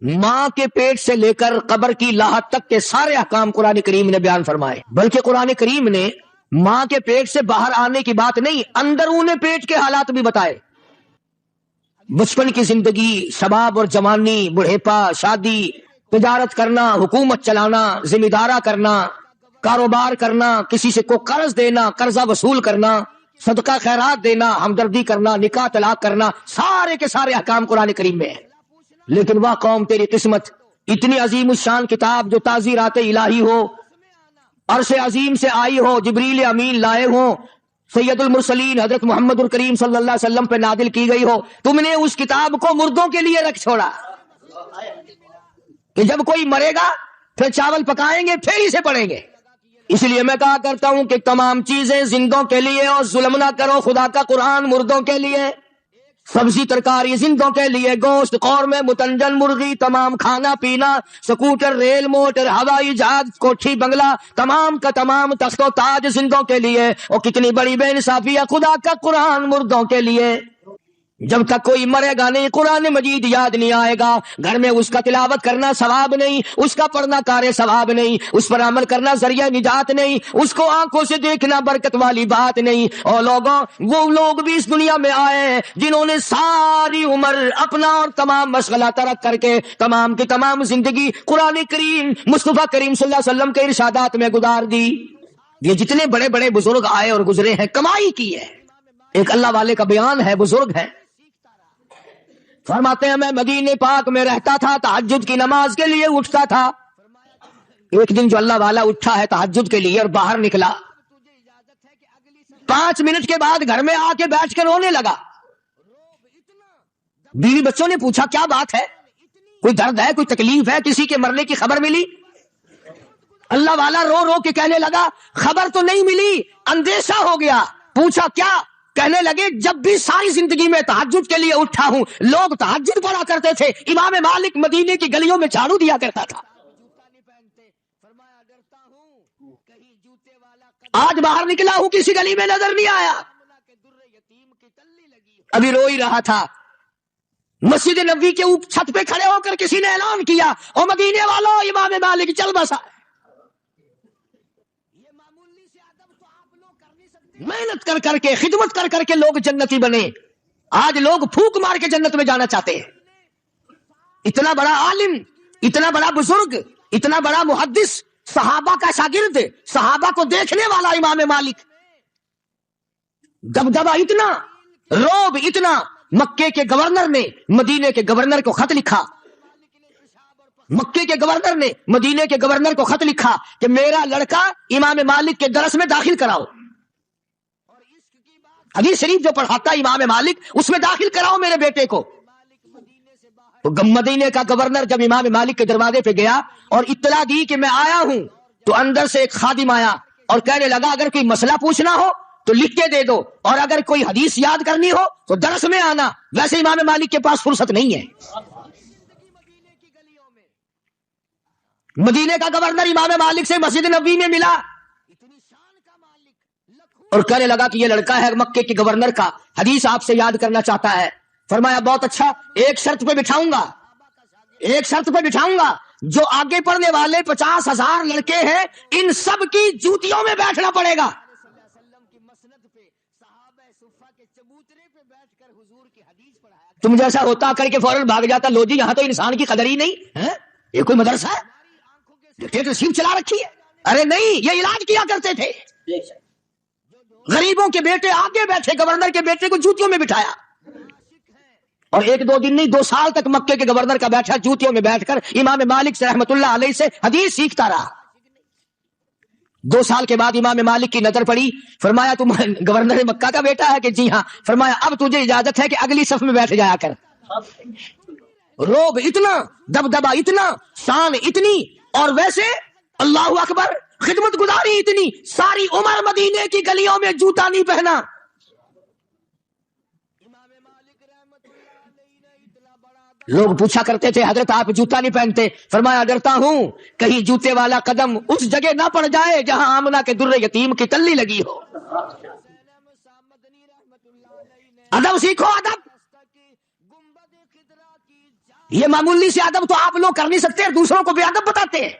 ماں کے پیٹ سے لے کر قبر کی لاحت تک کے سارے احکام قرآن کریم نے بیان فرمائے، بلکہ قرآن کریم نے ماں کے پیٹ سے باہر آنے کی بات نہیں، اندرون پیٹ کے حالات بھی بتائے۔ بچپن کی زندگی، شباب اور جوانی، بڑھیپا، شادی، تجارت کرنا، حکومت چلانا، ذمہ دارا کرنا، کاروبار کرنا، کسی سے کو قرض دینا، قرضہ وصول کرنا، صدقہ خیرات دینا، ہمدردی کرنا، نکاح طلاق کرنا، سارے کے سارے احکام قرآن کریم میں ہیں۔ لیکن واہ قوم تیری قسمت، اتنی عظیم الشان کتاب جو تعزیرات الہی ہو، عرش عظیم سے آئی ہو، جبریل امین لائے ہوں، سید المرسلین حضرت محمد الکریم صلی اللہ علیہ وسلم پہ نازل کی گئی ہو، تم نے اس کتاب کو مردوں کے لیے رکھ چھوڑا کہ جب کوئی مرے گا پھر چاول پکائیں گے پھر اسے پڑھیں گے۔ اس لیے میں کہا کرتا ہوں کہ تمام چیزیں زندوں کے لیے، اور ظلم نہ کرو، خدا کا قرآن مردوں کے لیے، سبزی ترکاری زندوں کے لیے، گوشت، قورمے، متنجن، مرغی، تمام کھانا پینا، سکوٹر، ریل، موٹر، ہوائی جہاز، کوٹھی، بنگلہ، تمام کا تمام تخت و تاج زندوں کے لیے۔ اور کتنی بڑی بے انصافی ہے، خدا کا قرآن مردوں کے لیے۔ جب تک کوئی مرے گا نہیں، قرآن مجید یاد نہیں آئے گا، گھر میں اس کا تلاوت کرنا ثواب نہیں، اس کا پڑھنا کار ثواب نہیں، اس پر عمل کرنا ذریعہ نجات نہیں، اس کو آنکھوں سے دیکھنا برکت والی بات نہیں۔ اور لوگوں، وہ لوگ بھی اس دنیا میں آئے ہیں جنہوں نے ساری عمر اپنا اور تمام مشغلہ ترک کر کے تمام کی تمام زندگی قرآن کریم، مصطفیٰ کریم صلی اللہ علیہ وسلم کے ارشادات میں گزار دی۔ یہ جتنے بڑے بڑے بزرگ آئے اور گزرے ہیں، کمائی کی ہے، ایک اللہ والے کا بیان ہے، بزرگ ہے، فرماتے ہیں میں مدینے پاک میں رہتا تھا، تہجد کی نماز کے لیے اٹھتا تھا۔ ایک دن جو اللہ والا اٹھا ہے تہجد کے لیے اور باہر نکلا، 5 منٹ کے بعد گھر میں آ کے بیٹھ کے رونے لگا۔ بیوی بچوں نے پوچھا کیا بات ہے، کوئی درد ہے، کوئی تکلیف ہے، کسی کے مرنے کی خبر ملی؟ اللہ والا رو رو کے کہنے لگا خبر تو نہیں ملی، اندیشہ ہو گیا۔ پوچھا کیا؟ کہنے لگے جب بھی ساری زندگی میں تہجد کے لیے اٹھا ہوں، لوگ تہجد پڑھا کرتے تھے، امام مالک مدینے کی گلیوں میں جھاڑو دیا کرتا تھا، آج باہر نکلا ہوں کسی گلی میں نظر نہیں آیا۔ ابھی رو ہی رہا تھا، مسجد نبوی کے اوپر چھت پہ کھڑے ہو کر کسی نے اعلان کیا او مدینے والوں، امام مالک چل بسا۔ محنت کر کر کے، خدمت کر کر کے لوگ جنتی بنے، آج لوگ پھونک مار کے جنت میں جانا چاہتے ہیں۔ اتنا بڑا عالم، اتنا بڑا بزرگ، اتنا بڑا محدث، صحابہ کا شاگرد، صحابہ کو دیکھنے والا امام مالک، دبدبہ اتنا، روب اتنا، مکے کے گورنر نے مدینے کے گورنر کو خط لکھا، مکے کے گورنر نے مدینے کے گورنر کو خط لکھا کہ میرا لڑکا امام مالک کے درس میں داخل کراؤ، حدیث شریف جو پڑھاتا امام مالک اس میں داخل کراؤ میرے بیٹے کو۔ تو مدینے کا گورنر جب امام مالک کے دروازے پہ گیا اور اطلاع دی کہ میں آیا ہوں، تو اندر سے ایک خادم آیا اور کہنے لگا اگر کوئی مسئلہ پوچھنا ہو تو لکھ کے دے دو، اور اگر کوئی حدیث یاد کرنی ہو تو درس میں آنا، ویسے امام مالک کے پاس فرصت نہیں ہے۔ مدینے کا گورنر امام مالک سے مسجد نبوی میں ملا اور کہنے لگا کہ یہ لڑکا ہے مکے کے گورنر کا، حدیث آپ سے یاد کرنا چاہتا ہے۔ فرمایا بہت اچھا، ایک شرط پہ بٹھاؤں گا، ایک شرط پہ بٹھاؤں گا، جو آگے پڑھنے والے 50,000 لڑکے ہیں ان سب کی جوتیوں میں بیٹھنا پڑے گا۔ تم جیسا ہوتا کر کے فوراً بھاگ جاتا، لو جی یہاں تو انسان کی قدر ہی نہیں ہے، یہ کوئی مدرسہ ہے، ڈکٹیٹرشپ چلا رکھی ہے؟ ارے نہیں، یہ علاج کیا کرتے تھے، غریبوں کے بیٹے آگے بیٹھے، گورنر کے بیٹے کو جوتیوں میں بٹھایا، اور 1-2 دن نہیں 2 سال تک مکے کے گورنر کا بیٹھا جوتیوں میں بیٹھ کر امام مالک سے رحمت اللہ علیہ سے حدیث سیکھتا رہا۔ 2 سال کے بعد امام مالک کی نظر پڑی، فرمایا تم گورنر مکہ کا بیٹا ہے کہ جی ہاں؟ فرمایا اب تجھے اجازت ہے کہ اگلی صف میں بیٹھ جایا کر۔ روب اتنا، دبدبہ اتنا، شان اتنی، اور ویسے اللہ اکبر خدمت گزاری اتنی، ساری عمر مدینے کی گلیوں میں جوتا نہیں پہنا۔ لوگ پوچھا کرتے تھے حضرت آپ جوتا نہیں پہنتے؟ فرمایا ڈرتا ہوں کہیں جوتے والا قدم اس جگہ نہ پڑ جائے جہاں آمنہ کے در یتیم کی تلی لگی ہو۔ ادب سیکھو، ادب۔ یہ معمولی سے ادب تو آپ لوگ کر نہیں سکتے، دوسروں کو بے ادب بتاتے ہیں۔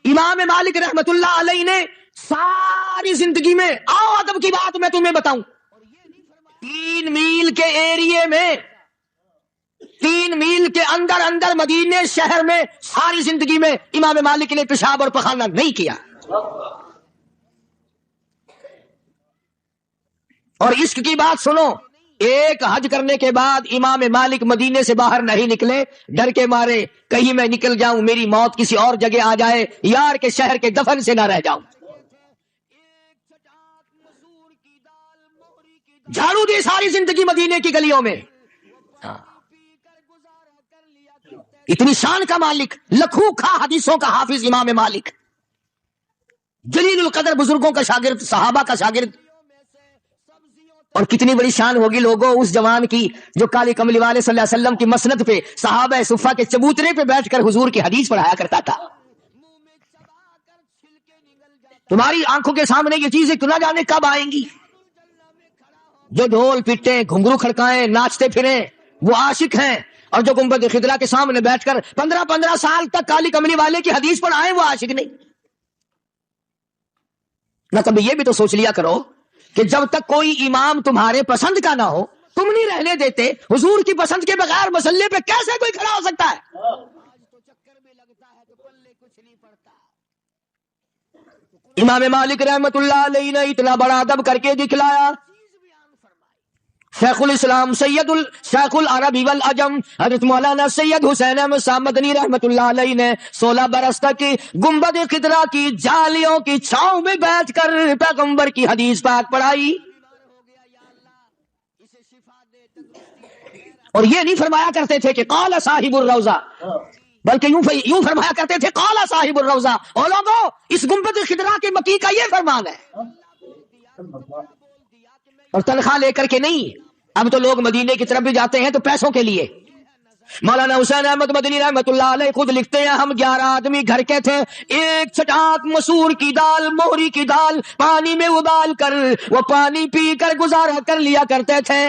امام مالک رحمت اللہ علیہ نے ساری زندگی میں، آؤ ادب کی بات میں تمہیں بتاؤں، 3 میل کے ایریے میں، 3 میل کے اندر مدینے شہر میں ساری زندگی میں امام مالک نے پیشاب اور پخانہ نہیں کیا۔ اور عشق کی بات سنو، ایک حج کرنے کے بعد امام مالک مدینے سے باہر نہیں نکلے، ڈر کے مارے کہیں میں نکل جاؤں میری موت کسی اور جگہ آ جائے، یار کے شہر کے دفن سے نہ رہ جاؤں۔ جھاڑو دی ساری زندگی مدینے کی گلیوں میں۔ اتنی شان کا مالک، لکھوں کھا حدیثوں کا حافظ امام مالک، جلیل القدر بزرگوں کا شاگرد، صحابہ کا شاگرد۔ اور کتنی بڑی شان ہوگی لوگوں اس جوان کی جو کالی کملی والے صلی اللہ علیہ وسلم کی مسند پہ صحابہ صفہ کے چبوترے پہ بیٹھ کر حضور کی حدیث پڑھایا کرتا تھا۔ تمہاری آنکھوں کے سامنے یہ چیزیں تو نہ جانے کب آئیں گی۔ جو ڈھول پیٹیں، گھنگرو کھڑکائیں، ناچتے پھریں وہ عاشق ہیں، اور جو گنبد خضرا کے سامنے بیٹھ کر 15 سال تک کالی کملی والے کی حدیث پڑھائیں وہ عاشق نہیں۔ نہ کبھی یہ بھی تو سوچ لیا کرو کہ جب تک کوئی امام تمہارے پسند کا نہ ہو تم نہیں رہنے دیتے، حضور کی پسند کے بغیر مسلے پہ کیسے کوئی کھڑا ہو سکتا ہے؟ امام مالک رحمت اللہ علیہ نے اتنا بڑا ادب کر کے دکھلایا۔ شیخ الاسلام شیخ العربی والعجم حضرت مولانا سید حسین احمد صاحب مدنی رحمت اللہ علیہ نے 16 برس تک گنبد خضرا کی جالیوں کی چھاؤں میں بیٹھ کر پیغمبر کی حدیث پاک پڑھائی۔ اور یہ نہیں فرمایا کرتے تھے کہ قال صاحب الروضہ، بلکہ یوں فرمایا کرتے تھے قال صاحب الروضہ۔ اور لوگوں اس گنبد خضرا کے مکی کا یہ فرمان ہے، اور تنخواہ لے کر کے نہیں۔ اب تو لوگ مدینے کی طرف بھی جاتے ہیں تو پیسوں کے لیے۔ مولانا حسین احمد مدنی رحمت اللہ علیہ خود لکھتے ہیں ہم 11 آدمی گھر کے تھے، ایک چھٹاک مسور کی دال، موہری کی دال پانی میں ابال کر وہ پانی پی کر گزارا کر لیا کرتے تھے۔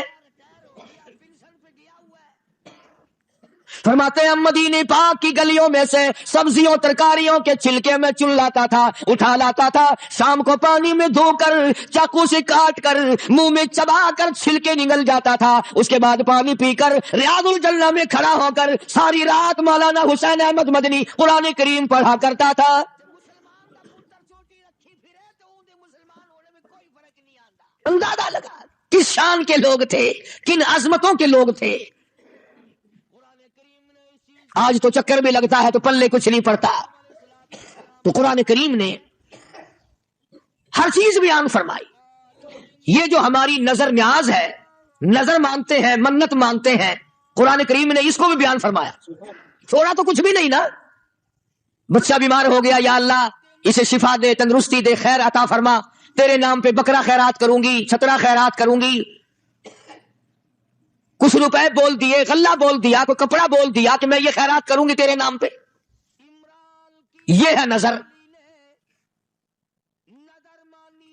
فرماتے ہیں مدینے پاک کی گلیوں میں سے سبزیوں ترکاریوں کے چھلکے میں چن لاتا تھا، اٹھا لاتا تھا، شام کو پانی میں دھو کر چاقو سے کاٹ کر منہ میں چبا کر چھلکے نگل جاتا تھا، اس کے بعد پانی پی کر ریاض الجنہ میں کھڑا ہو کر ساری رات مولانا حسین احمد مدنی قرآن کریم پڑھا کرتا تھا۔ اندازہ لگا کس شان کے لوگ تھے، کن عظمتوں کے لوگ تھے۔ آج تو چکر بھی لگتا ہے تو پلے کچھ نہیں پڑتا۔ تو قرآن کریم نے ہر چیز بیان فرمائی۔ یہ جو ہماری نظر نیاز ہے، نظر مانتے ہیں، منت مانتے ہیں، قرآن کریم نے اس کو بھی بیان فرمایا۔ چھوڑا تو کچھ بھی نہیں نا۔ بچہ بیمار ہو گیا، یا اللہ اسے شفا دے، تندرستی دے، خیر عطا فرما، تیرے نام پہ بکرا خیرات کروں گی، چھترا خیرات کروں گی۔ کچھ روپے بول دیے، غلہ بول دیا، کوئی کپڑا بول دیا کہ میں یہ خیرات کروں گی تیرے نام پہ۔ یہ ہے نظر۔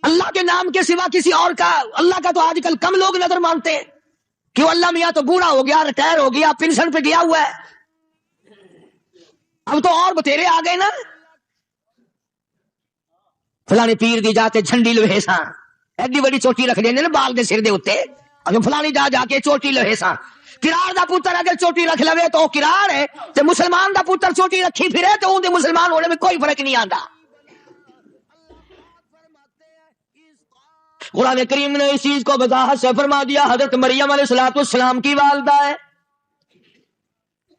اللہ کے نام کے سوا کسی اور کا، اللہ کا تو آج کل کم لوگ نظر مانتے ہیں۔ کیوں؟ اللہ میاں تو بوڑھا ہو گیا، ریٹائر ہو گیا، پینشن پہ گیا ہوا ہے، اب تو اور بتیرے آ گئے نا۔ فلانے پیر دی جاتے جھنڈی لوہے ساں، ایڈی بڑی چوٹی رکھ دینے نا بال دے سر دے اتے، اگر فلانی جا کے چوٹی لوہے ساں۔ کرار دا پتر اگر چوٹی رکھ لوے تو کرار ہے، تے مسلمان دا پتر چوٹی رکھی پھرے تو اون دے مسلمان ہونے میں کوئی فرق نہیں آندا۔ قرآن کریم نے اس چیز کو وضاحت سے فرما دیا۔ حضرت مریم علیہ السلام کی والدہ ہے۔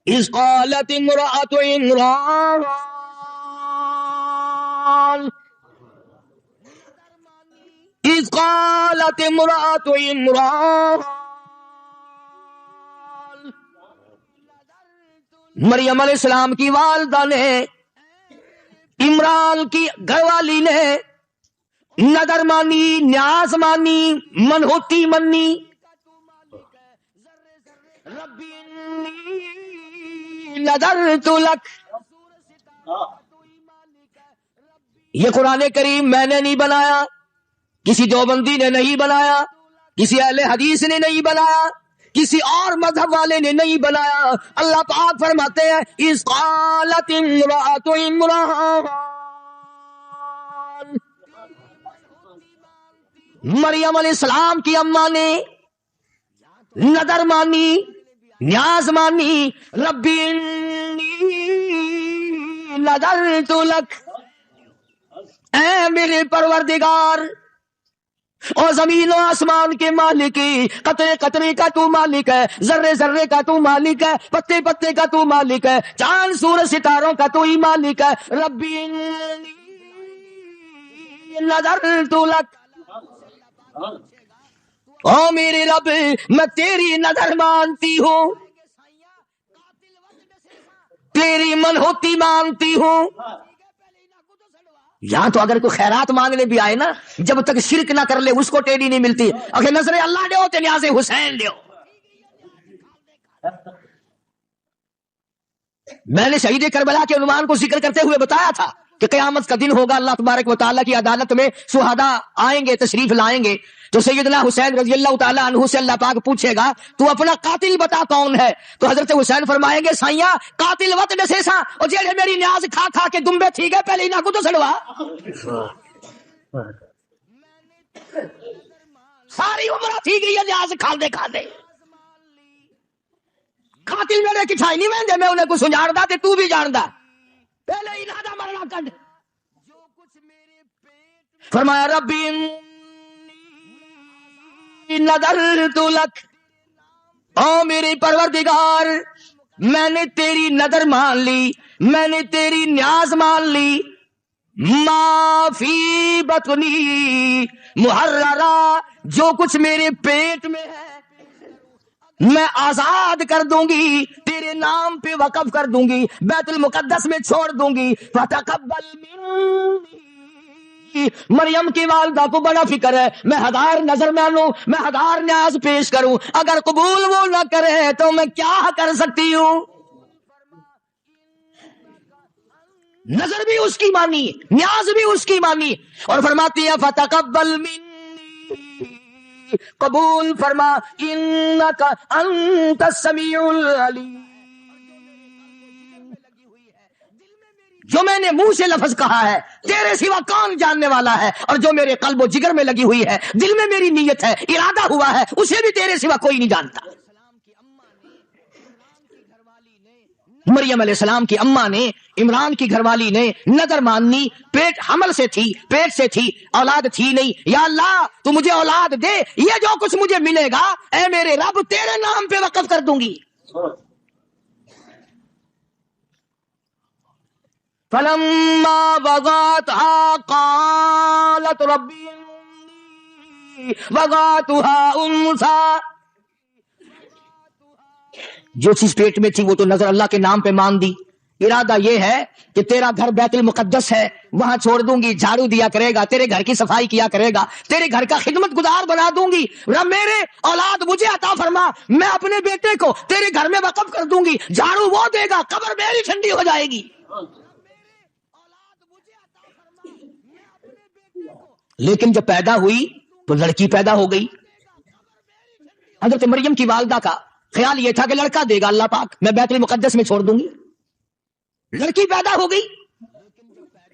اذ قالت امرأۃ عمران، اذ قالت امرأۃ عمران، مریم علیہ السلام کی والدہ نے، عمران کی گھر والی نے نظر مانی، نیاز مانی، منہوتی منی۔ ربی انی نذرت لک، یہ قرآن کریم میں نے نہیں بنایا، کسی دیوبندی نے نہیں بنایا، کسی اہل حدیث نے نہیں بنایا، کسی اور مذہب والے نے نہیں بنایا. اللہ پاک فرماتے ہیں اذ قالت امرأۃ عمران، مریم علیہ السلام کی اماں نے نظر مانی، نیاز مانی. ربی انی نذرت لک، اے میرے پروردگار، اور زمین و آسمان کے مالک، قطرے قطرے کا تو مالک ہے، ذرے ذرے کا تو مالک ہے، پتے پتے کا تو مالک ہے، چاند سورج ستاروں کا تو ہی مالک ہے. ربی انی نذرت لک، او میرے رب میں تیری نظر مانتی ہوں، تیری منحوتی مانتی ہوں. یہاں تو اگر کوئی خیرات مانگنے بھی آئے نا، جب تک شرک نہ کر لے اس کو ٹیڑھی نہیں ملتی. اگر نظر اللہ دے ہوتے نیاز حسین دے. میں نے شہید کربلا کے عنوان کو ذکر کرتے ہوئے بتایا تھا کہ قیامت کا دن ہوگا، اللہ تبارک و تعالیٰ کی عدالت میں شہداء آئیں گے، تشریف لائیں گے، تو سیدنا حسین رضی اللہ تعالیٰ عنہ سے اللہ پاک پوچھے گا تو اپنا قاتل بتا کون ہے. تو حضرت حسین فرمائیں گے سائیاں قاتل وط دسے سا، اور جیڑے میری نیاز کھا کھا کے دمبے تھی گئے پہلے انہاں کو تو سڑوا. ساری عمر تھی گئی ہے نیاز کھا دے کھا دے. قاتل میرے کٹھائی نہیں ویندے، میں انہیں کو سنجاڑ دا تے تو بھی جان دا، پہلے انہاں دا مرنا کڈ. فرمایا ربی نذرت لک، او میرے پروردگار میں نے تیری نظر مان لی، میں نے تیری نیاز مان لی. ما فی بطنی محررہ، جو کچھ میرے پیٹ میں ہے میں آزاد کر دوں گی، تیرے نام پہ وقف کر دوں گی، بیت المقدس میں چھوڑ دوں گی. فتقبل منی، مریم کی والدہ کو بڑا فکر ہے، میں 1000 نظر مانوں، میں 1000 نیاز پیش کروں، اگر قبول وہ نہ کرے تو میں کیا کر سکتی ہوں. نظر بھی اس کی مانی، نیاز بھی اس کی مانی، اور فرماتی ہے فتقبل منی، قبول فرما، انک انت السمیع العلیم. جو میں نے منہ سے لفظ کہا ہے تیرے سوا کون جاننے والا ہے، اور جو میرے قلب و جگر میں لگی ہوئی ہے، دل میں میری نیت ہے، ارادہ ہوا ہے، اسے بھی تیرے سوا کوئی نہیں جانتا. مریم علیہ السلام کی اماں نے، عمران کی گھر والی نے نظر ماننی، پیٹ حمل سے تھی، پیٹ سے تھی، اولاد تھی نہیں. یا اللہ تو مجھے اولاد دے، یہ جو کچھ مجھے ملے گا اے میرے رب تیرے نام پہ وقف کر دوں گی. فلما وضعتها قالت ربی وضعتها انثى، جو چیز پیٹ میں تھی وہ تو نظر اللہ کے نام پہ مان دی. ارادہ یہ ہے کہ تیرا گھر بیت المقدس ہے، وہاں چھوڑ دوں گی، جھاڑو دیا کرے گا، تیرے گھر کی صفائی کیا کرے گا، تیرے گھر کا خدمت گزار بنا دوں گی. رب میرے اولاد مجھے عطا فرما، میں اپنے بیٹے کو تیرے گھر میں وقف کر دوں گی، جھاڑو وہ دے گا، قبر میری ٹھنڈی ہو جائے گی. لیکن جب پیدا ہوئی تو لڑکی پیدا ہو گئی. حضرت مریم کی والدہ کا خیال یہ تھا کہ لڑکا دے گا اللہ پاک، میں بیت المقدس میں چھوڑ دوں گی. لڑکی پیدا ہو گئی،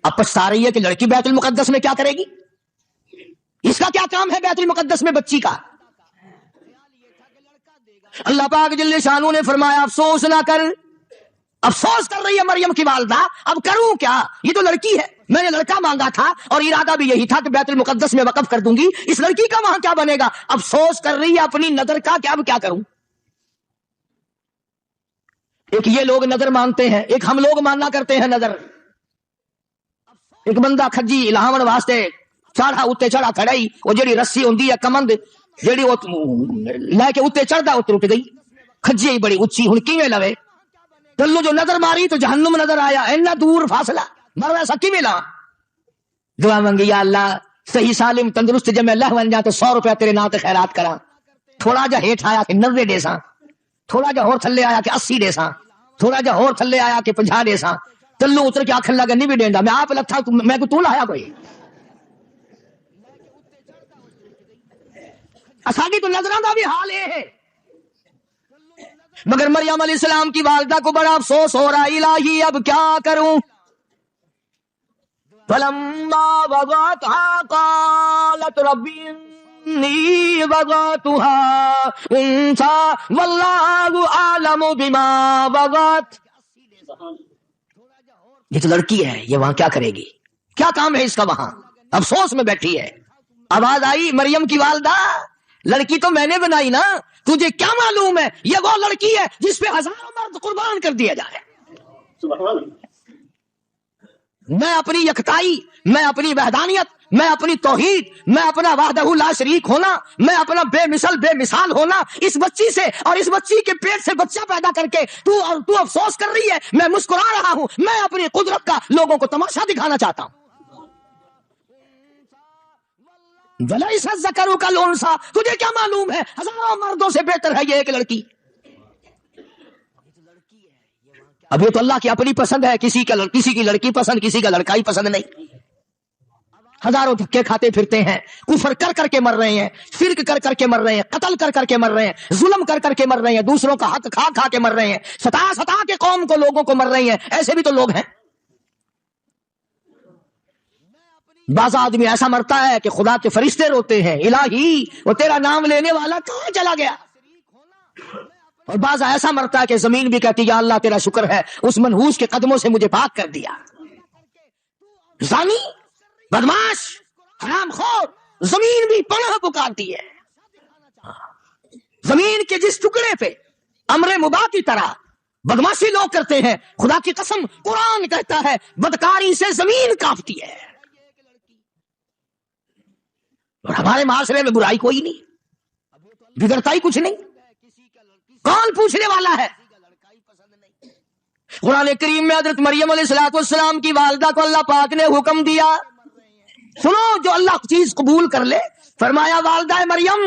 اب پچھتا رہی ہے کہ لڑکی بیت المقدس میں کیا کرے گی، اس کا کیا کام ہے بیت المقدس میں بچی کا. اللہ پاک جل شانہ نے فرمایا افسوس نہ کر. افسوس کر رہی ہے مریم کی والدہ، اب کروں کیا، یہ تو لڑکی ہے، میں نے لڑکا مانگا تھا اور ارادہ بھی یہی تھا کہ بیت المقدس میں وقف کر دوں گی، اس لڑکی کا وہاں کیا بنے گا. افسوس کر رہی ہے اپنی نظر کا کہ اب کیا کروں. ایک یہ لوگ نظر مانتے ہیں، ایک ہم لوگ ماننا کرتے ہیں نظر. ایک بندہ کھجی لاہون واسطے چڑھا اتنے چڑھا کھڑائی، وہ جڑی رسی ہوندی ہے کمند جڑی وہ لے کے اتنے چڑھدا اتنے ٹوٹ گئی، کھجی بڑی اچھی، ہن کیویں لوے. چلو جو نظر ماری تو جہنم نظر آیا، اینا دور فاصلہ، مر ویسا کیویں لا. دعا منگی یا اللہ صحیح سالم تندرست جب میں اللہ بن جا تو 100 روپیہ تیرے نام تے خیرات کراں. تھوڑا جا ہیٹھ آیا کہ 90 دے ساں، تھوڑا جا ہور تھلے آیا کہ 80 دے ساں، تھوڑا جا ہور تھلے آیا کہ 50 دے ساں. تلو اتر کے آکھن لگا نہیں بھی دیندا، میں آپ لتھا میں کو تو لایا کوئی. اساڈی تو نظراں دا بھی حال یہ ہے، مگر مریم علیہ السلام کی والدہ کو بڑا افسوس ہو رہا، الہی اب کیا کروں؟ فلما وضعتها قالت رب انی وضعتها انثى واللہ اعلم بما وضعت۔ یہ تو لڑکی ہے، یہ وہاں کیا کرے گی؟ کیا کام ہے اس کا وہاں؟ افسوس میں بیٹھی ہے۔ آواز آئی مریم کی والدہ، لڑکی تو میں نے بنائی نا، تجھے کیا معلوم ہے یہ وہ لڑکی ہے جس پہ ہزاروں مرد قربان کر دیا جائے۔ میں اپنی یکتائی، میں اپنی وحدانیت، میں اپنی توحید، میں اپنا وحدہ لا شریک ہونا، میں اپنا بے مثال ہونا اس بچی سے، اور اس بچی کے پیٹ سے بچہ پیدا کر کے تو افسوس کر رہی ہے، میں مسکرا رہا ہوں، میں اپنی قدرت کا لوگوں کو تماشا دکھانا چاہتا ہوں۔ وَلَيْسَ الذَّكَرُ كَالْأُنثَىٰ، تجھے کیا معلوم ہے ہزاروں مردوں سے بہتر ہے یہ ایک لڑکی۔ اب یہ تو اللہ کی اپنی پسند ہے، کسی کی لڑکی پسند، کسی کا لڑکا ہی پسند نہیں۔ ہزاروں دھکے کھاتے پھرتے ہیں، کفر کر کر کے مر رہے ہیں، شرک کر کر کے مر رہے ہیں، قتل کر کر کے مر رہے ہیں، ظلم کر کر کے مر رہے ہیں، دوسروں کا حق کھا کھا کے مر رہے ہیں، ستا کے قوم کو لوگوں کو مر رہی ہیں۔ ایسے بھی تو لوگ ہیں۔ بعض آدمی ایسا مرتا ہے کہ خدا کے فرشتے روتے ہیں، الہی وہ تیرا نام لینے والا کہاں چلا گیا؟ اور بعض ایسا مرتا ہے کہ زمین بھی کہتی یا اللہ تیرا شکر ہے اس منحوس کے قدموں سے مجھے پاک کر دیا۔ زانی، بدماش، حرام خور، زمین بھی پناہ پکارتی ہے۔ زمین کے جس ٹکڑے پہ امر مباح کی طرح بدماشی لوگ کرتے ہیں، خدا کی قسم قرآن کہتا ہے بدکاری سے زمین کانپتی ہے۔ اور ہمارے معاشرے میں برائی کوئی نہیں، بگڑتا ہی کچھ نہیں، کون پوچھنے والا ہے؟ قرآن کریم میں حضرت مریم علیہ السلام کی والدہ کو اللہ پاک نے حکم دیا، سنو جو اللہ چیز قبول کر لے، فرمایا والدہ مریم،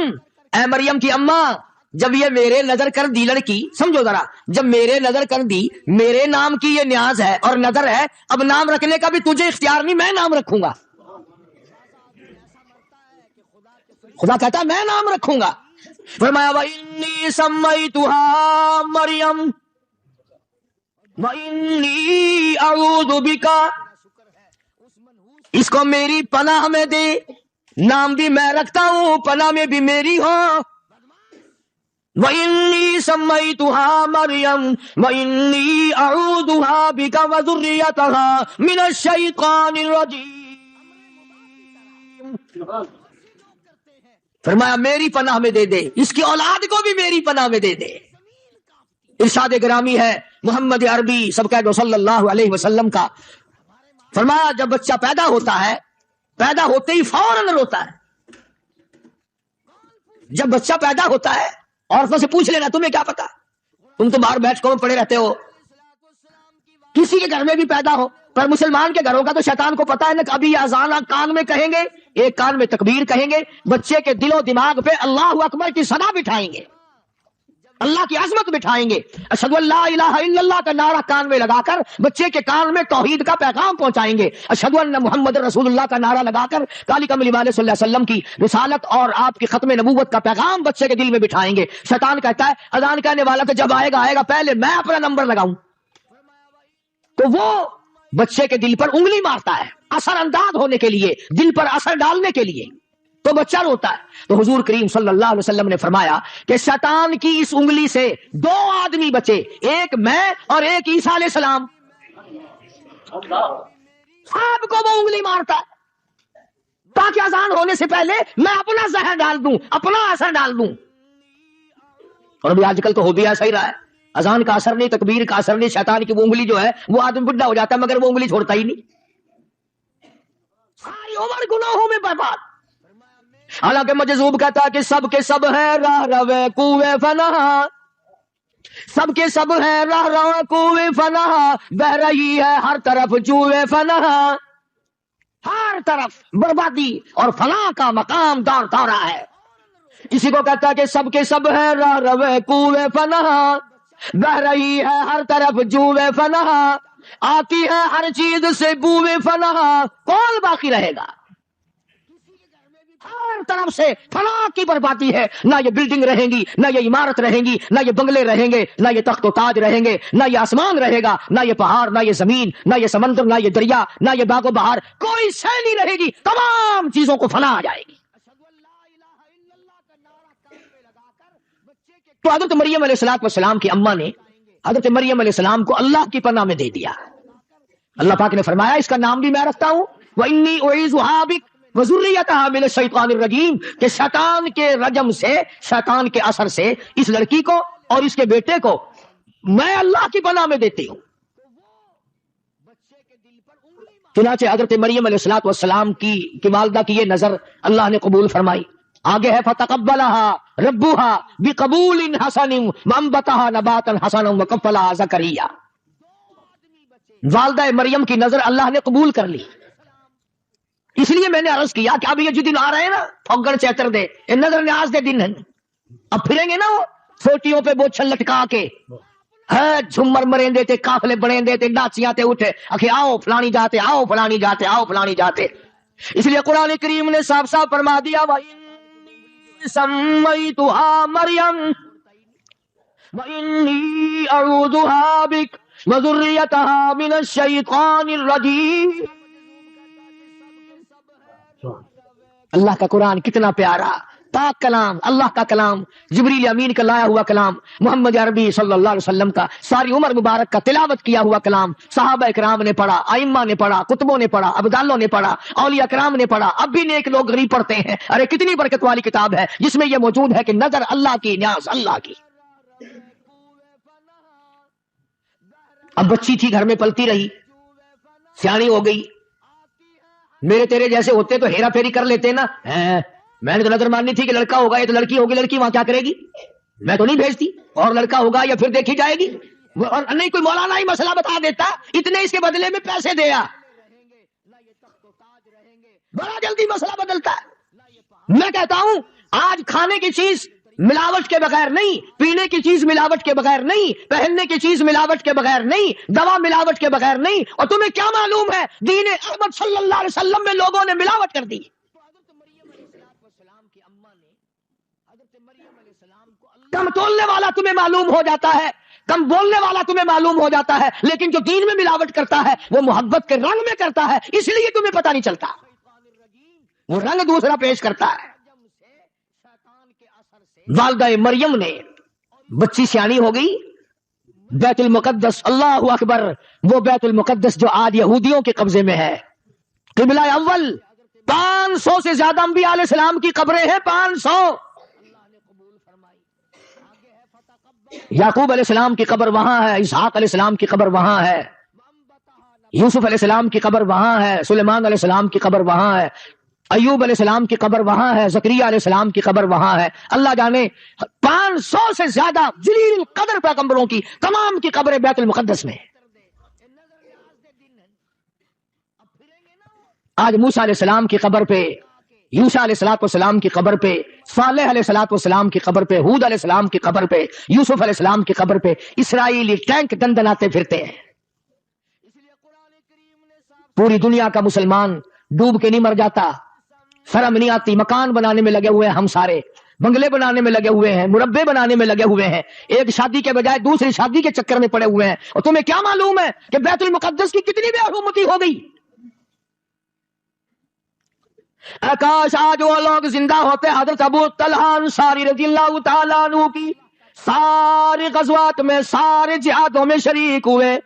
اے مریم کی اماں، جب یہ میرے نظر کر دی لڑکی، سمجھو ذرا، جب میرے نظر کر دی، میرے نام کی یہ نیاز ہے اور نظر ہے، اب نام رکھنے کا بھی تجھے اختیار نہیں، میں نام رکھوں گا۔ خدا کہتا ہے میں نام رکھوں گا۔ فرمایا وَإِنِّي سَمَّيْتُهَا مَرْيَمَ وَإِنِّي أَعُوذُ بِكَ، اس کو میری پناہ میں دے، نام بھی میں رکھتا ہوں، پناہ میں بھی میری ہو۔ وَإِنِّي سَمَّيْتُهَا مَرْيَمَ وَإِنِّي أَعُوذُهَا بِكَ وَذُرِّيَّتَهَا مِنَ الشَّيْطَانِ الرَّجِيمِ۔ فرمایا میری پناہ میں دے دے، اس کی اولاد کو بھی میری پناہ میں دے دے۔ ارشاد گرامی ہے محمد عربی سب کہہ دو صلی اللہ علیہ وسلم کا، فرمایا جب بچہ پیدا ہوتا ہے، پیدا ہوتے ہی فوراً روتا ہے۔ جب بچہ پیدا ہوتا ہے عورتوں سے پوچھ لینا تمہیں کیا پتا، تم تو باہر بیٹھ کر پڑے رہتے ہو، کسی کے گھر میں بھی پیدا ہو، پر مسلمان کے گھروں کا تو شیطان کو پتا ہے نا، ابھی اذان کان میں کہیں گے، ایک کان میں تکبیر کہیں گے، بچے کے دل و دماغ پہ اللہ اکبر کی صدا بٹھائیں گے، اللہ کی عظمت بٹھائیں گے، اشہد ان لا الہ الا اللہ کا نعرہ کان میں لگا کر بچے کے کان میں توحید کا پیغام پہنچائیں گے، اشہد ان محمد رسول اللہ کا نعرہ لگا کر کالی کملی والے صلی اللہ علیہ وسلم کی رسالت اور آپ کی ختم نبوت کا پیغام بچے کے دل میں بٹھائیں گے۔ شیطان کہتا ہے اذان کہنے والا تو جب آئے گا پہلے میں اپنا نمبر لگاؤں، تو وہ بچے کے دل پر انگلی مارتا ہے اثر انداز ہونے کے لیے، دل پر اثر ڈالنے کے لیے، تو بچہ روتا ہے۔ تو حضور کریم صلی اللہ علیہ وسلم نے فرمایا کہ شیطان کی اس انگلی سے دو آدمی بچے، ایک میں اور ایک عیسیٰ علیہ السلام، سب کو وہ انگلی مارتا ہے تاکہ اذان ہونے سے پہلے میں اپنا زہر ڈال دوں، اپنا اثر ڈال دوں۔ اور ابھی آج کل تو ہو بھی ایسا ہی رہا ہے، اذان کا اثر نہیں، تکبیر کا اثر نہیں، شیطان کی وہ انگلی جو ہے وہ آدمی بڈھا ہو جاتا ہے مگر وہ انگلی چھوڑتا ہی نہیں، ساری عمر گناہوں میں برباد۔ حالانکہ مجذوب کہتا ہے کہ سب کے سب ہیں راہ روے کوے فنا، سب کے سب ہیں راہ روے کوے فنا، بہ رہی ہے ہر طرف جوے فنا، ہر طرف بربادی اور فنا کا مقام دور دورہ ہے۔ اسی کو کہتا ہے کہ سب کے سب ہیں راہ روے کوے فنا، بہ رہی ہے ہر طرف جوے فنا، آتی ہے ہر چیز سے بوے فنا، کون باقی رہے گا؟ ہر ہر طرف سے فنا کی بربادی ہے. نہ یہ بلڈنگ رہیں گی، نہ یہ عمارت رہیں گی، نہ یہ بنگلے رہیں گے، نہ یہ تخت و تاج رہیں گے، نہ یہ آسمان رہے گا، نہ یہ پہاڑ، نہ یہ زمین، نہ یہ سمندر، نہ یہ دریا، نہ یہ باغ و بہار، کوئی شے نہیں رہے گی. تمام چیزوں کو فنا آ جائے گی. تو حضرت مریم علیہ السلام کی اماں نے حضرت مریم علیہ السلام کو اللہ کی پناہ میں دے دیا. اللہ پاک نے فرمایا اس کا نام بھی میں رکھتا ہوں وَإِنِّي أُعِيذُهَا بِكَ وَذُرِّيَّتَهَا مِنَ الشَّيْطَانِ الرَّجِيمِ، کہ شیطان کے رجم سے، شیطان کے اثر سے اس لڑکی کو اور اس کے بیٹے کو میں اللہ کی پناہ میں دیتی ہوں. چنانچہ حضرت مریم علیہ السلام کی والدہ کی یہ نظر اللہ نے قبول فرمائی. آگے ہے فَتَقَبَّلَهَا رَبُّهَا بِقَبُولٍ حَسَنٍ وَأَنبَتَهَا نَبَاتًا حَسَنًا وَكَفَّلَهَا زَكَرِيَّا. والدہ مریم کی نظر اللہ نے قبول کر لی. اس لیے میں نے عرض کیا کہ اب یہ جو دن آ رہے ہیں نا پھگڑ چیتر دے، یہ نظر نیاز دے دن ہیں. اب پھریں گے نا وہ سوٹیوں پہ بوچھل لٹکا کے، جھمر مریں دیتے، قافلے بڑھیں دیتے، ناچیاں تے اٹھے اکھے آؤ فلانی جاتے، آؤ فلانی جاتے، آؤ فلانی جاتے. اس لیے قرآن کریم نے صاف صاف فرما دیا وَإِنِّي سَمَّيْتُهَا مَرْيَمَ وَإِنِّي أَعُوذُهَا بِكَ وَذُرِّيَّتَهَا مِنَ الشَّيْطَانِ الرَّجِيمِ. اللہ کا قرآن کتنا پیارا پاک کلام، اللہ کا کلام، جبریل امین کا لایا ہوا کلام، محمد عربی صلی اللہ علیہ وسلم کا ساری عمر مبارک کا تلاوت کیا ہوا کلام. صحابہ کرام نے پڑھا، ائمہ نے پڑھا، کتبوں نے پڑھا، ابدالوں نے پڑھا، اولیاء کرام نے پڑھا، اب بھی نیک لوگ غریب پڑھتے ہیں. ارے کتنی برکت والی کتاب ہے جس میں یہ موجود ہے کہ نظر اللہ کی، نیاز اللہ کی. اب بچی تھی گھر میں پلتی رہی، سیانی ہو گئی. میرے تیرے جیسے ہوتے تو ہیرا پھیری کر لیتے نا. میں نے تو نظر ماننی تھی کہ لڑکا ہوگا، یہ تو لڑکی ہوگی، لڑکی وہاں کیا کرے گی، میں تو نہیں بھیجتی. اور لڑکا ہوگا یا پھر دیکھی جائے گی. اور نہیں کوئی مولانا ہی مسئلہ بتا دیتا، اتنے اس کے بدلے میں پیسے دیا، بڑا جلدی مسئلہ بدلتا ہے. میں کہتا ہوں آج کھانے کی چیز ملاوٹ کے بغیر نہیں، پینے کی چیز ملاوٹ کے بغیر نہیں، پہننے کی چیز ملاوٹ کے بغیر نہیں، دوا ملاوٹ کے بغیر نہیں. اور تمہیں کیا معلوم ہے دین احمد صلی اللہ علیہ وسلم میں لوگوں نے ملاوٹ کر دی. کم تولنے والا تمہیں معلوم ہو جاتا ہے، کم بولنے والا تمہیں معلوم ہو جاتا ہے، لیکن جو دین میں ملاوٹ کرتا ہے وہ محبت کے رنگ میں کرتا ہے، اس لیے تمہیں پتہ نہیں چلتا. وہ رنگ دوسرا پیش کرتا ہے. والدہ مریم نے بچی سیانی ہو گئی. بیت المقدس، اللہ اکبر، وہ بیت المقدس جو آج یہودیوں کے قبضے میں ہے. قبلہ اول 500 سے زیادہ انبیاء علیہ السلام کی قبریں ہیں، 500. یعقوب علیہ السلام کی قبر وہاں ہے، اسحاق علیہ السلام کی قبر وہاں ہے، یوسف علیہ السلام کی قبر وہاں ہے، سلیمان علیہ السلام کی قبر وہاں ہے، ایوب علیہ السلام کی قبر وہاں ہے، زکریا علیہ السلام کی قبر وہاں ہے. اللہ جانے 500 سے زیادہ جلیل القدر پیغمبروں کی تمام کی قبریں بیت المقدس میں. آج موسیٰ علیہ السلام کی قبر پہ، یوشع علیہ السلام کی قبر پہ، صالح علیہ السلام کی قبر پہ، ہود علیہ السلام کی قبر پہ، یوسف علیہ السلام کی قبر پہ اسرائیلی ٹینک دندناتے پھرتے ہیں. پوری دنیا کا مسلمان ڈوب کے نہیں مر جاتا، شرم نہیں آتی. مکان بنانے میں لگے ہوئے ہیں ہم سارے، بنگلے بنانے میں لگے ہوئے ہیں، مربے بنانے میں لگے ہوئے ہیں، ایک شادی کے بجائے دوسری شادی کے چکر میں پڑے ہوئے ہیں. اور تمہیں کیا معلوم ہے کہ بیت المقدس کی کتنی بے حرمتی ہو گئی. کاش آج وہ لوگ زندہ ہوتے. حضرت ابو طلحہ انصاری رضی اللہ تعالیٰ عنہ کی سارے غزوات میں، سارے جہادوں میں شریک ہوئے.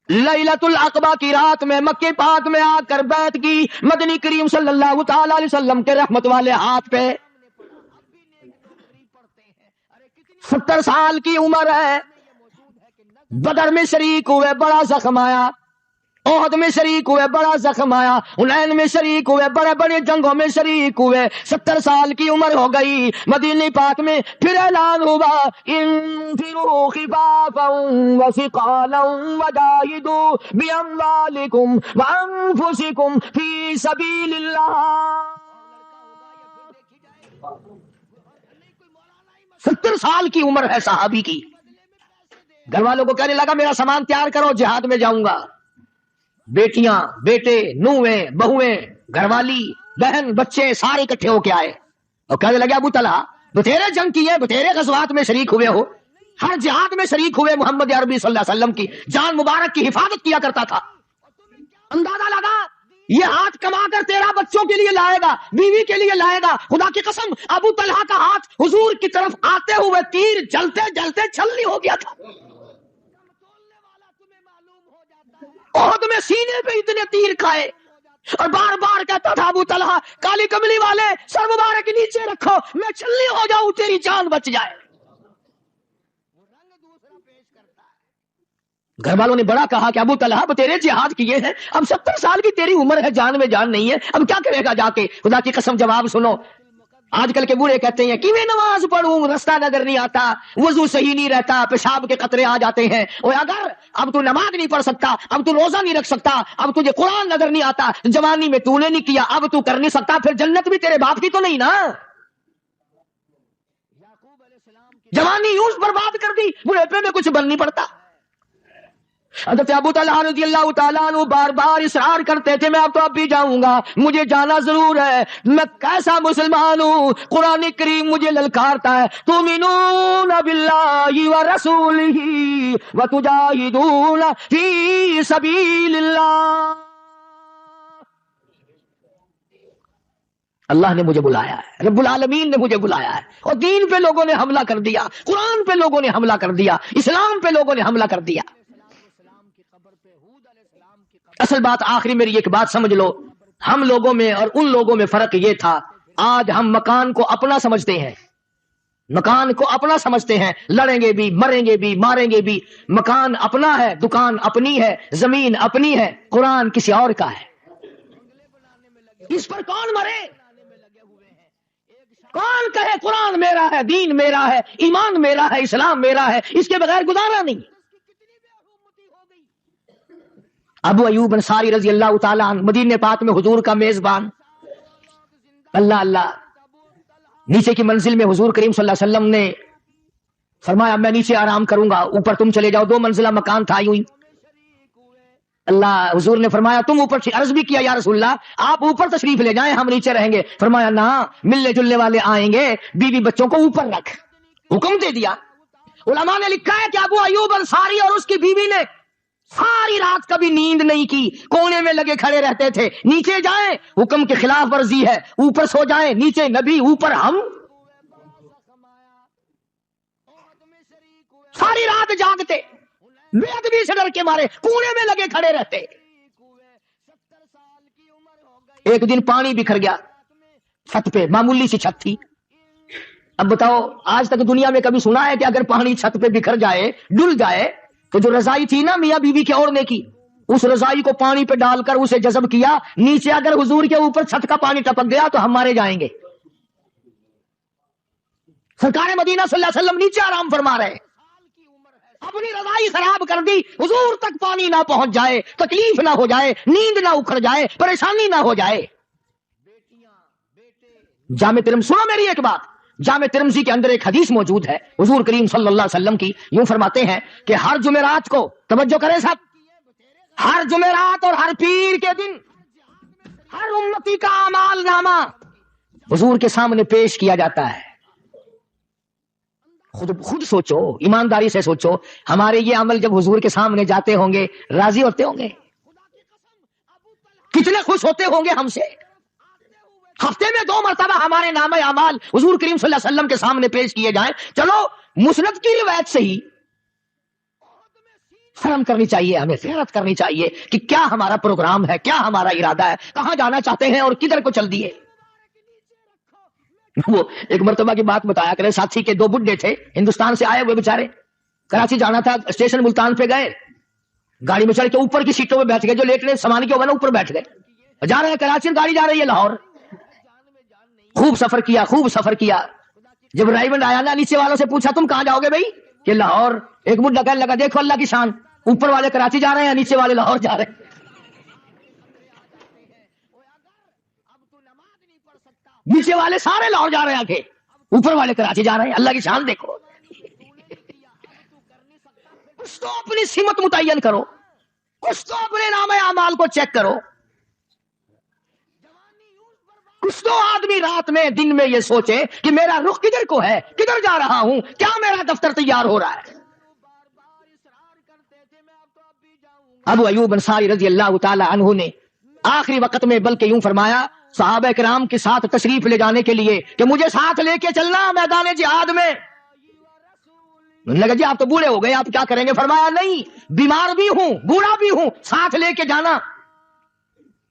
لیلۃ العقبہ کی رات میں مکہ پاک میں آ کر بیعت کی مدنی کریم صلی اللہ تعالی علیہ وسلم کے رحمت والے ہاتھ پہ. 70 سال کی عمر ہے. بدر میں شریک ہوئے، بڑا زخم آیا. احد میں شریک ہوئے، بڑا زخم آیا. حنین میں شریک ہوئے، بڑے بڑے جنگوں میں شریک ہوئے. 70 سال کی عمر ہو گئی. مدینہ پاک میں پھر اعلان ہوا انفروا خفافا وثقالا وجاہدوا باموالکم وانفسکم فی سبیل اللہ. 70 سال کی عمر ہے صحابی کی. گھر والوں کو کہنے لگا میرا سامان تیار کرو، جہاد میں جاؤں گا. بیٹیاں، بیٹے، نویں، بہویں گھر والی بہن بچے سارے اکٹھے ہو کے آئے اور کہنے لگے ابو طلحہ بتیرے جنگ کیے, بتیرے غزوات میں شریک ہوئے ہو, ہر جہاد میں شریک ہوئے, محمد عربی صلی اللہ علیہ وسلم کی جان مبارک کی حفاظت کیا کرتا تھا, اندازہ لگا یہ ہاتھ کما کر تیرا بچوں کے لیے لائے گا, بیوی کے لیے لائے گا. خدا کی قسم ابو طلحہ کا ہاتھ حضور کی طرف آتے ہوئے تیر جلتے جلتے چھلنی ہو گیا تھا. احد میں سینے پہ اتنے تیر کھائے اور بار بار کہتا تھا ابو طلحہ کالی کملی والے سر مبارک نیچے رکھو, میں چھلنی ہو جاؤں تیری جان بچ جائے. گھر والوں نے بڑا کہا کہ ابو طلحہ تیرے جہاد کیے ہیں, اب 70 سال کی تیری عمر ہے, جان میں جان نہیں ہے, اب کیا کرے گا جا کے. خدا کی قسم جواب سنو. آج کل کے بوڑھے کہتے ہیں کہ میں نماز پڑھوں, رستہ نظر نہیں آتا, وضو صحیح نہیں رہتا, پیشاب کے قطرے آ جاتے ہیں. اور اگر اب تو نماز نہیں پڑھ سکتا, اب تو روزہ نہیں رکھ سکتا, اب تجھے قرآن نظر نہیں آتا, جوانی میں تو نے نہیں کیا, اب تو کر نہیں سکتا, پھر جنت بھی تیرے باپ کی تو نہیں نا. جوانی یوں برباد کر دی, بڑھاپے میں کچھ بن نہیں پڑتا. حضرت ابو طلحہ رضی اللہ تعالیٰ عنہ بار بار اصرار کرتے تھے میں اب بھی جاؤں گا, مجھے جانا ضرور ہے, میں کیسا مسلمان ہوں, قرآن کریم مجھے للکارتا ہے تؤمنون باللہ ورسولہ وتجاہدون فی سبیل اللہ. اللہ نے مجھے بلایا ہے, رب العالمین نے مجھے بلایا ہے, اور دین پہ لوگوں نے حملہ کر دیا, قرآن پہ لوگوں نے حملہ کر دیا, اسلام پہ لوگوں نے حملہ کر دیا. اصل بات آخری میری ایک بات سمجھ لو, ہم لوگوں میں اور ان لوگوں میں فرق یہ تھا, آج ہم مکان کو اپنا سمجھتے ہیں, مکان کو اپنا سمجھتے ہیں, لڑیں گے بھی, مریں گے بھی, ماریں گے بھی. مکان اپنا ہے, دکان اپنی ہے, زمین اپنی ہے, قرآن کسی اور کا ہے. اس پر کون مرے, کون کہے قرآن میرا ہے, دین میرا ہے, ایمان میرا ہے, اسلام میرا ہے, اس کے بغیر گزارا نہیں. ابو ایوب انصاری رضی اللہ تعالیٰ عنہ مدینے پاک میں حضور کا میزبان, اللہ اللہ. نیچے کی منزل میں حضور کریم صلی اللہ علیہ وسلم نے فرمایا میں نیچے آرام کروں گا, اوپر تم چلے جاؤ. 2 منزلہ مکان تھا یوں ہی. اللہ حضور نے فرمایا تم اوپر, عرض بھی کیا یا رسول اللہ آپ اوپر تشریف لے جائیں, ہم نیچے رہیں گے. فرمایا نہ, ملنے جلنے والے آئیں گے, بیوی بچوں کو اوپر رکھ, حکم دے دیا. علماء نے لکھا ہے کہ ابو ایوب انصاری اور اس کی بیوی نے ساری رات کبھی نیند نہیں کی, کونے میں لگے کھڑے رہتے تھے. نیچے جائیں حکم کے خلاف ورزی ہے, اوپر سو جائیں, نیچے نبی اوپر ہم. ساری رات جاگتے, بے ادبی سے ڈر کے مارے کونے میں لگے کھڑے رہتے. ایک دن پانی بکھر گیا چھت پہ, معمولی سی چھت تھی. اب بتاؤ آج تک دنیا میں کبھی سنا ہے کہ اگر پانی چھت پہ بکھر جائے, ڈل جائے, تو جو رضائی تھی نا میاں بیوی کے اوڑھنے کی, اس رضائی کو پانی پہ ڈال کر اسے جذب کیا, نیچے اگر حضور کے اوپر چھت کا پانی ٹپک گیا تو ہم مارے جائیں گے. سرکار مدینہ صلی اللہ علیہ وسلم نیچے آرام فرما رہے, اپنی رضائی خراب کر دی, حضور تک پانی نہ پہنچ جائے, تکلیف نہ ہو جائے, نیند نہ اکھڑ جائے, پریشانی نہ ہو جائے. جامع ترمذی, سنو میری ایک بات, جامع ترمذی کے اندر ایک حدیث موجود ہے حضور کریم صلی اللہ علیہ وسلم کی, یوں فرماتے ہیں کہ ہر جمعرات کو, توجہ کریں سب, ہر جمعرات اور ہر پیر کے دن ہر امتی کا اعمال نامہ حضور کے سامنے پیش کیا جاتا ہے. خود سوچو, ایمانداری سے سوچو, ہمارے یہ عمل جب حضور کے سامنے جاتے ہوں گے راضی ہوتے ہوں گے, کتنے خوش ہوتے ہوں گے ہم سے. ہفتے میں 2 مرتبہ ہمارے نامہ اعمال حضور کریم صلی اللہ علیہ وسلم کے سامنے پیش کیے جائیں. چلو مسند کی روایت سے ہی شرم کرنی چاہیے, ہمیں فکر کرنی چاہیے کہ کیا ہمارا پروگرام ہے, کیا ہمارا ارادہ ہے, کہاں جانا چاہتے ہیں اور کدھر کو چل دیے. وہ ایک مرتبہ کی بات بتایا کرے, ساتھی کے 2 بڈھے تھے, ہندوستان سے آئے ہوئے بیچارے, کراچی جانا تھا, اسٹیشن ملتان پہ گئے, گاڑی میں چڑھ کے اوپر کی سیٹوں پہ بیٹھ گئے, جو لیٹنے سامان کے اوپر اوپر بیٹھ گئے, جا رہے ہیں کراچی, گاڑی جا رہی ہے لاہور. خوب سفر کیا, خوب سفر کیا. جب ڈرائیور آیا نا, نیچے والوں سے پوچھا تم کہاں جاؤ گے بھائی, کہ لاہور. ایک بڈھا کہنے لگا دیکھو اللہ کی شان, اوپر والے کراچی جا رہے ہیں, نیچے والے لاہور جا رہے ہیں. نیچے والے سارے لاہور جا رہے ہیں, آگے اوپر والے کراچی جا رہے ہیں. اللہ کی شان دیکھو. کچھ تو اپنی سمت متعین کرو, کچھ تو اپنے نام اعمال کو چیک کرو. کچھ تو آدمی رات میں دن میں یہ سوچے کہ میرا رخ کدھر کو ہے، کدھر جا رہا ہوں، کیا میرا دفتر تیار ہو رہا ہے۔ ابو ایوب انصاری رضی اللہ تعالی عنہ نے آخری وقت میں بلکہ یوں فرمایا صحابہ کرام کے ساتھ تشریف لے جانے کے لیے کہ مجھے ساتھ لے کے چلنا میدان جہاد میں۔ لگا جی آپ تو بوڑھے ہو گئے، آپ کیا کریں گے؟ فرمایا نہیں، بیمار بھی ہوں، بوڑھا بھی ہوں، ساتھ لے کے جانا۔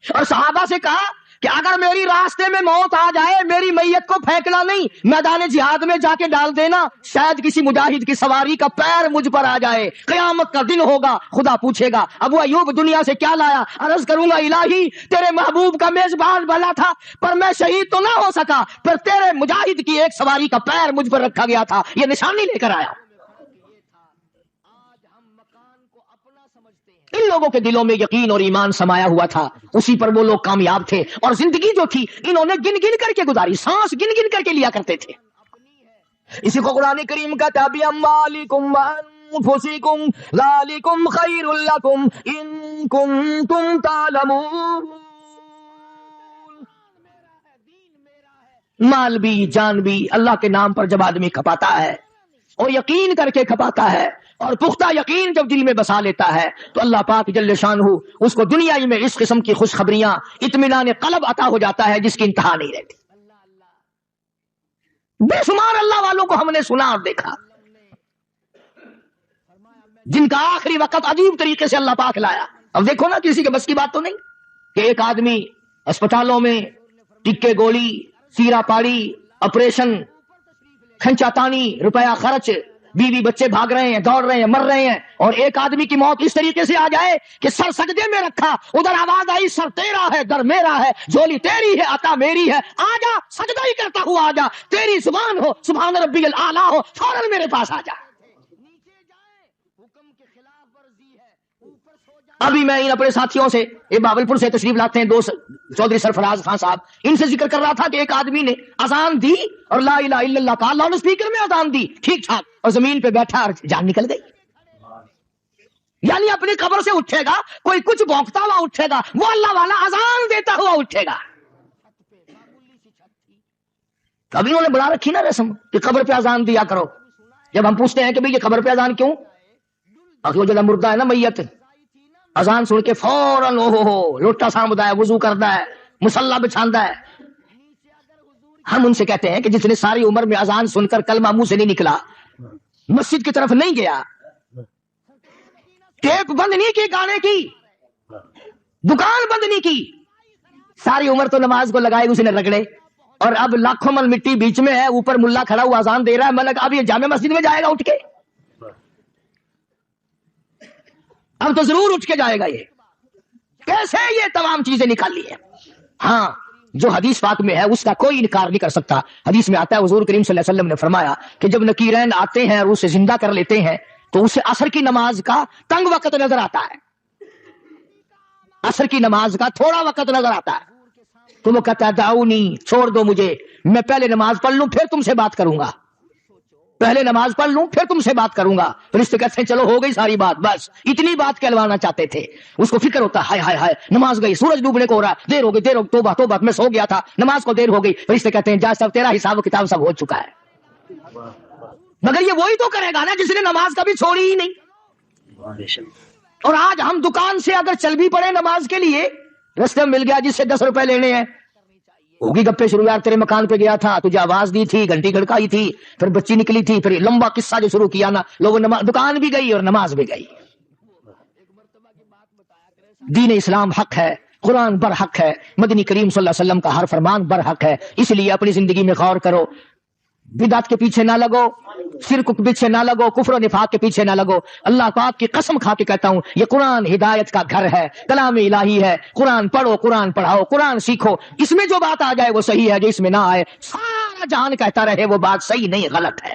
اور صحابہ سے کہا کہ اگر میری راستے میں موت آ جائے، میری میت کو پھینکنا نہیں، میدان جہاد میں جا کے ڈال دینا، شاید کسی مجاہد کی سواری کا پیر مجھ پر آ جائے، قیامت کا دن ہوگا، خدا پوچھے گا ابو ایوب دنیا سے کیا لایا؟ عرض کروں گا الہی تیرے محبوب کا میزبان بنا تھا، پر میں شہید تو نہ ہو سکا، پر تیرے مجاہد کی ایک سواری کا پیر مجھ پر رکھا گیا تھا، یہ نشانی لے کر آیا۔ ان لوگوں کے دلوں میں یقین اور ایمان سمایا ہوا تھا، اسی پر وہ لوگ کامیاب تھے، اور زندگی جو تھی انہوں نے گن گن کر کے گزاری، سانس گن گن کر کے لیا کرتے تھے۔ اسی کو قرآن کریم کا تابع اموالکم وانفسکم ذالکم خیر لکم ان کنتم تعلمون۔ مال بھی جان بھی اللہ کے نام پر جب آدمی کھپاتا ہے اور یقین کر کے کھپاتا ہے اور پختہ یقین جب دل میں بسا لیتا ہے تو اللہ پاک جل شانہ اس کو دنیا میں اس قسم کی خوشخبریاں اطمینان قلب عطا ہو جاتا ہے جس کی انتہا نہیں رہتی۔ بے شمار اللہ والوں کو ہم نے سنا اور دیکھا جن کا آخری وقت عجیب طریقے سے اللہ پاک لایا۔ اب دیکھو نا، کسی کے بس کی بات تو نہیں کہ ایک آدمی اسپتالوں میں ٹکے گولی، سیرا پاڑی، آپریشن، کھنچا تانی، روپیہ خرچ، بیوی بچے بھاگ رہے ہیں، دوڑ رہے ہیں، مر رہے ہیں، اور ایک آدمی کی موت اس طریقے سے آ جائے کہ سر سجدے میں رکھا، ادھر آواز آئی سر تیرا ہے، در میرا ہے، جولی تیری ہے، عطا میری ہے، آ جا سجدہ ہی کرتا ہوا آ جا، تیری زبان ہو سبحان ربی الاعلی ہو، فوراً میرے پاس آ جا۔ ابھی میں ان اپنے ساتھیوں سے یہ باولپور سے تشریف لاتے ہیں دوست چودھری سرفراز خان صاحب، ان سے ذکر کر رہا تھا کہ ایک آدمی نے اذان دی اور لا الہ الا اللہ کہا، لاؤڈ اسپیکر میں اذان دی ٹھیک ٹھاک، اور زمین پہ بیٹھا اور جان نکل گئی۔ یعنی اپنی قبر سے اٹھے گا، کوئی کچھ بھونکتا ہوا اٹھے گا، وہ اللہ والا اذان دیتا ہوا اٹھے گا۔ ابھی انہوں نے بنا رکھی نا رسم کہ قبر پہ اذان دیا کرو۔ جب ہم پوچھتے ہیں کہ بھئی یہ قبر پہ اذان کیوں؟ وہ جو مردہ ہے نا میت، اذان سن کے فوراً لوٹا سامتا ہے، وضو کرتا ہے، مصلی بچھاندا ہے۔ ہم ان سے کہتے ہیں کہ جس نے ساری عمر میں اذان سن کر کلمہ منہ سے نہیں نکلا، مسجد کی طرف نہیں گیا، ٹیپ بند نہیں کی گانے کی، دکان بند نہیں کی، ساری عمر تو نماز کو لگائے اس نے رگڑے، اور اب لاکھوں من مٹی بیچ میں ہے، اوپر ملا کھڑا ہوا اذان دے رہا ہے، میں نے کہا اب یہ جامع مسجد میں جائے گا اٹھ کے؟ اب تو ضرور اٹھ کے جائے گا۔ یہ کیسے یہ تمام چیزیں نکال لی ہے؟ ہاں، جو حدیث پاک میں ہے اس کا کوئی انکار نہیں کر سکتا۔ حدیث میں آتا ہے حضور کریم صلی اللہ علیہ وسلم نے فرمایا کہ جب نکیرین آتے ہیں اور اسے زندہ کر لیتے ہیں تو اسے عصر کی نماز کا تنگ وقت نظر آتا ہے، عصر کی نماز کا تھوڑا وقت نظر آتا ہے، تو وہ کہتا ہے دعونی، چھوڑ دو مجھے، میں پہلے نماز پڑھ لوں پھر تم سے بات کروں گا، پہلے نماز پڑھ لوں پھر تم سے بات کروں گا۔ فرشتے کہتے ہیں چلو ہو گئی ساری بات، بس اتنی بات کہلوانا چاہتے تھے۔ اس کو فکر ہوتا ہے ہائے ہائے نماز گئی، سورج ڈوبنے کو ہو رہا ہے، دیر ہو گئی، دیر ہو گئی، توبہ توبہ میں سو گیا تھا، نماز کو دیر ہو گئی۔ فرشتے کہتے ہیں جا سب تیرا حساب و کتاب سب ہو چکا ہے۔ مگر یہ وہی تو کرے گا نا جس نے نماز کبھی چھوڑی ہی نہیں۔ اور آج ہم دکان سے اگر چل بھی پڑے نماز کے لیے، رستے میں مل گیا جس سے 10 روپے لینے ہیں، ہوگی گپے شروع، یار تیرے مکان پہ گیا تھا، تجھے آواز دی تھی، گھنٹی کھڑکائی تھی، پھر بچی نکلی تھی، پھر لمبا قصہ جو شروع کیا نا، لوگوں دکان بھی گئی اور نماز بھی گئی۔ دین اسلام حق ہے، قرآن برحق ہے، مدنی کریم صلی اللہ علیہ وسلم کا ہر فرمان برحق ہے، اس لیے اپنی زندگی میں غور کرو، بدعت کے پیچھے نہ لگو، شرک کے پیچھے نہ لگو، کفر و نفاق کے پیچھے نہ لگو۔ اللہ پاک کی قسم کھا کے کہتا ہوں یہ قرآن ہدایت کا گھر ہے، کلام الہی ہے، قرآن پڑھو، قرآن پڑھاؤ، قرآن سیکھو، اس میں جو بات آ جائے وہ صحیح ہے، جو اس میں نہ آئے سارا جہان کہتا رہے وہ بات صحیح نہیں غلط ہے۔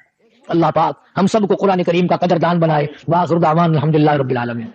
اللہ پاک ہم سب کو قرآن کریم کا قدردان بنائے۔ وآخر دعوانا الحمدللہ رب العالمین۔